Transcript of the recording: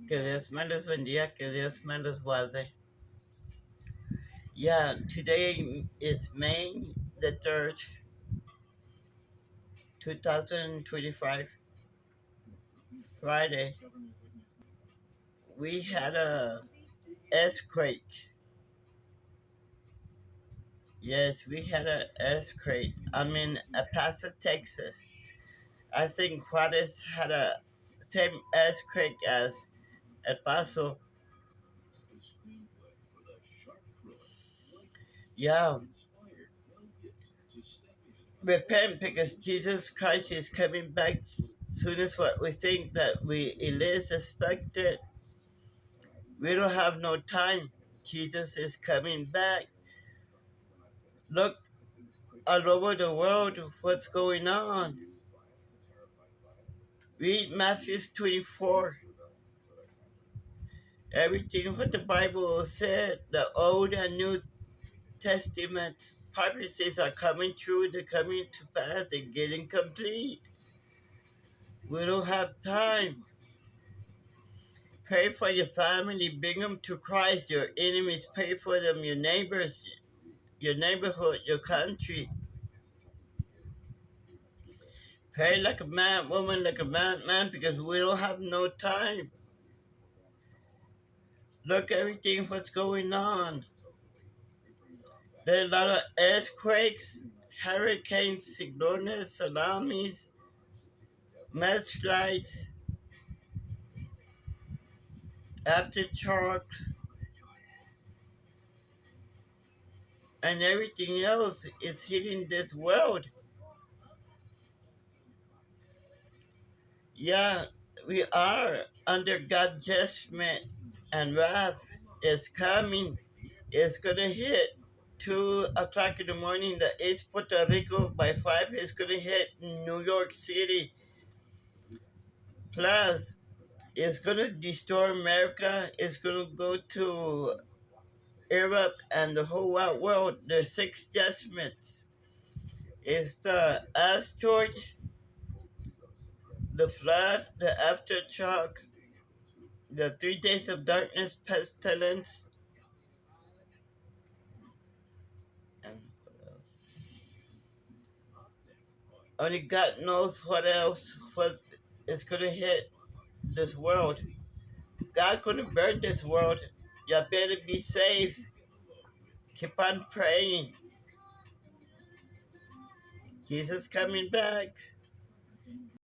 Que Dios me los bendiga, que Dios me los guarde. Yeah, today is May the 3rd, 2025, Friday. We had a earthquake. Yes, we had an earthquake. I'm in El Paso, Texas. I think Juarez had a same earthquake as El Paso. Yeah. Repent because Jesus Christ is coming back soon as what we think that we least expected. We don't have no time. Jesus is coming back. Look all over the world what's going on. Read Matthew 24. Everything what the Bible said, the Old and New Testaments prophecies are coming true, they're coming to pass, they're getting complete. We don't have time. Pray for your family, bring them to Christ, your enemies, pray for them, your neighbors, your neighborhood, your country. Pray like a man, woman like a man, because we don't have no time. Look everything what's going on. There are a lot of earthquakes, hurricanes, cyclones, tsunamis, mudslides, aftershocks, and everything else is hitting this world. Yeah, we are under God's judgment, and wrath is coming. It's gonna hit 2 o'clock in the morning. The East Puerto Rico by 5. It's gonna hit New York City. Plus, it's gonna destroy America. It's gonna go to Europe and the whole wide world. There's 6 judgments. It's the asteroid, the flood, the aftershock, the 3 days of darkness, pestilence, and what else? Only God knows what else what is gonna hit this world. God gonna burn this world. You better be safe. Keep on praying. Jesus coming back.